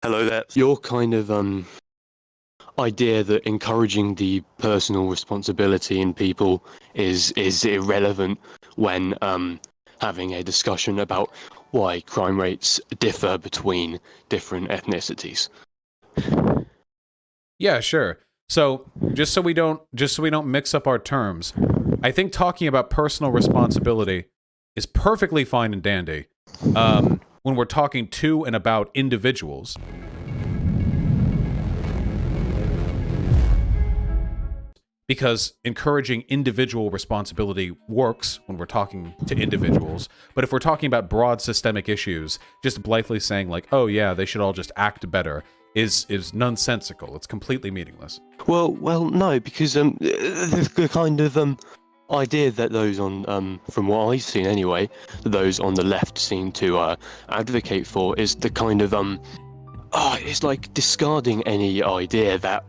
Hello there. Your kind of idea that encouraging the personal responsibility in people is irrelevant when having a discussion about why crime rates differ between different ethnicities. Yeah, sure. So just so we don't mix up our terms, I think talking about personal responsibility is perfectly fine and dandy when we're talking to and about individuals. Because encouraging individual responsibility works when we're talking to individuals. But if we're talking about broad systemic issues, just blithely saying like, oh yeah, they should all just act better is nonsensical. It's completely meaningless. Well, no, because the kind of idea that those on from what I've seen anyway, that those on the left seem to advocate for is the kind of it's like discarding any idea that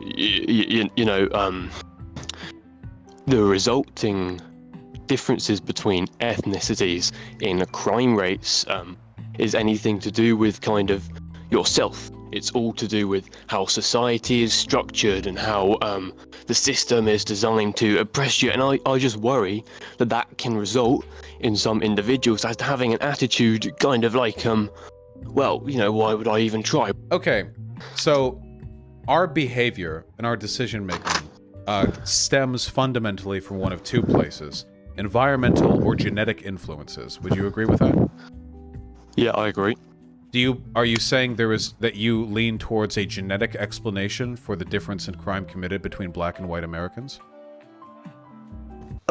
you know, the resulting differences between ethnicities in crime rates is anything to do with kind of yourself. It's all to do with how society is structured and how the system is designed to oppress you. And I just worry that that can result in some individuals as having an attitude kind of like, well, you know, why would I even try? Okay, so our behavior and our decision making stems fundamentally from one of two places: environmental or genetic influences. Would you agree with that? Yeah, I agree. Are you saying that you lean towards a genetic explanation for the difference in crime committed between black and white Americans?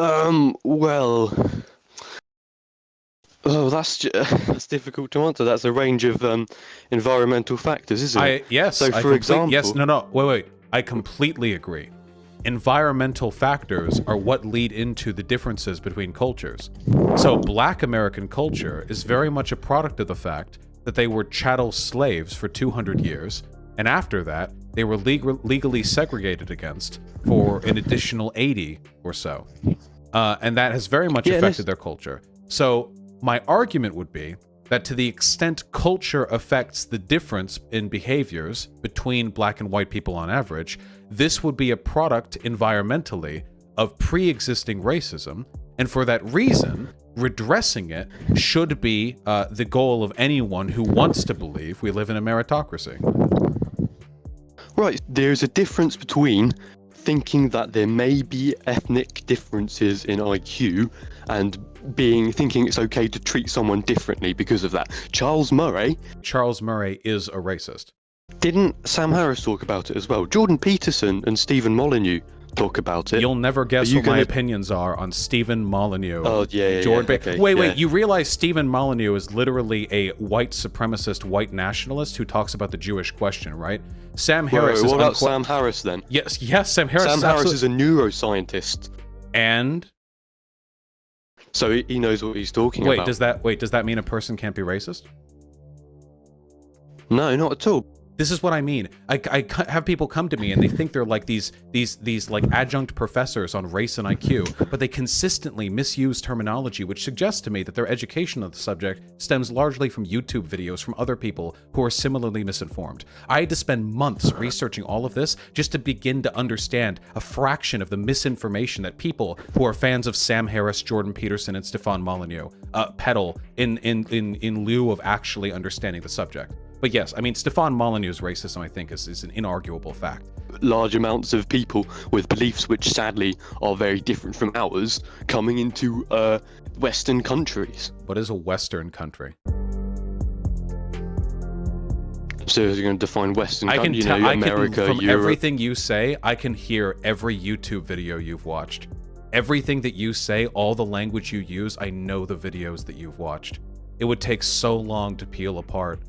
Well, oh, that's difficult to answer. That's a range of environmental factors, isn't it? Yes. So, for example, yes. No. Wait. I completely agree. Environmental factors are what lead into the differences between cultures. So, black American culture is very much a product of the fact that they were chattel slaves for 200 years, and after that, they were legally segregated against for an additional 80 or so. And that has very much affected their culture. So, my argument would be that to the extent culture affects the difference in behaviors between black and white people on average, this would be a product environmentally of pre-existing racism, and for that reason, redressing it should be the goal of anyone who wants to believe we live in a meritocracy. Right, there's a difference between thinking that there may be ethnic differences in IQ and thinking it's okay to treat someone differently because of that. Charles Murray is a racist. Didn't Sam Harris talk about it as well? Jordan Peterson and Stephen Molyneux talk about it. You'll never guess what my opinions are on Stephen Molyneux. Oh, yeah. Okay, wait, you realize Stephen Molyneux is literally a white supremacist, white nationalist who talks about the Jewish question, right? Sam Harris what about Sam Harris then? Yes, Sam Harris. Sam Harris is a neuroscientist. And? So he knows what he's talking about. Does that mean a person can't be racist? No, not at all. This is what I mean. I have people come to me and they think they're like these like adjunct professors on race and IQ, but they consistently misuse terminology, which suggests to me that their education of the subject stems largely from YouTube videos from other people who are similarly misinformed. I had to spend months researching all of this just to begin to understand a fraction of the misinformation that people who are fans of Sam Harris, Jordan Peterson, and Stefan Molyneux peddle in lieu of actually understanding the subject. But yes, I mean, Stefan Molyneux's racism, I think, is an inarguable fact. Large amounts of people with beliefs which sadly are very different from ours coming into Western countries. What is a Western country? So you're going to define Western country, you know, America, from Europe. Everything you say, I can hear every YouTube video you've watched. Everything that you say, all the language you use, I know the videos that you've watched. It would take so long to peel apart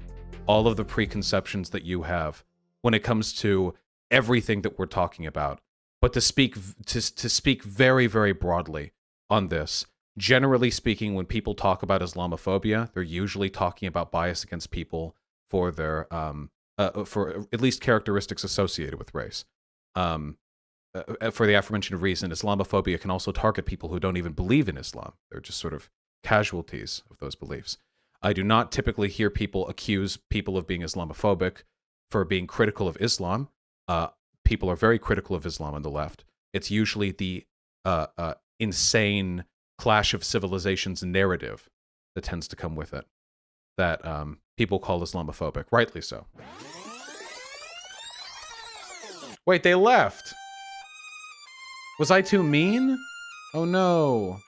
all of the preconceptions that you have when it comes to everything that we're talking about. But to speak very, very broadly on this, generally speaking, when people talk about Islamophobia, they're usually talking about bias against people for their for at least characteristics associated with race. For the aforementioned reason, Islamophobia can also target people who don't even believe in Islam. They're just sort of casualties of those beliefs. I do not typically hear people accuse people of being Islamophobic for being critical of Islam. People are very critical of Islam on the left. It's usually the insane clash of civilizations narrative that tends to come with it that people call Islamophobic, rightly so. Wait, they left. Was I too mean? Oh no.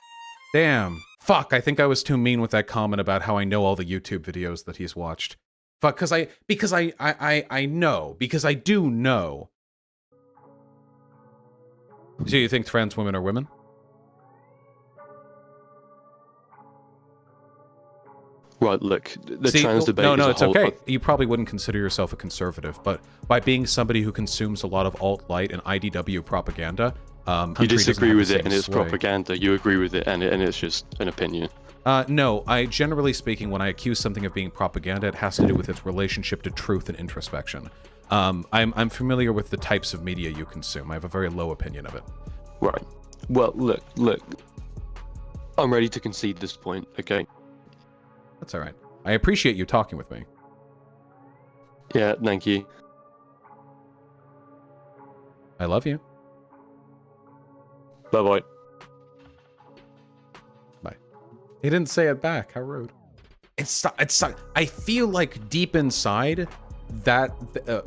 Damn. Fuck, I think I was too mean with that comment about how I know all the YouTube videos that he's watched. Fuck, because I know, because I do know. Do you think trans women are women? Right, look, the trans debate no, is it's a whole... okay. You probably wouldn't consider yourself a conservative, but by being somebody who consumes a lot of alt-right and IDW propaganda, you disagree with it and it's propaganda. You agree with it and it's just an opinion. No, generally speaking, when I accuse something of being propaganda, it has to do with its relationship to truth and introspection. I'm familiar with the types of media you consume. I have a very low opinion of it. Right. Well, look. I'm ready to concede this point, okay? That's all right. I appreciate you talking with me. Yeah, thank you. I love you. Bye-bye. Bye. He didn't say it back. How rude. It's I feel like deep inside that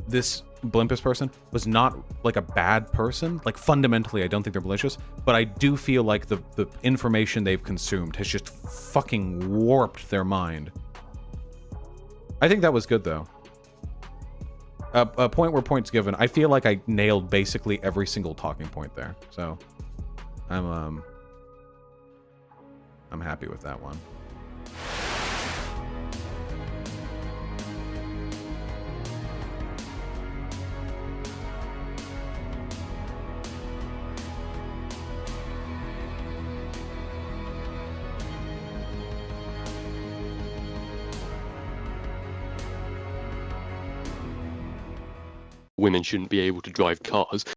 this Blimpus person was not like a bad person. Like fundamentally, I don't think they're malicious, but I do feel like the information they've consumed has just fucking warped their mind. I think that was good though. A point where points given. I feel like I nailed basically every single talking point there. So I'm happy with that one. Women shouldn't be able to drive cars.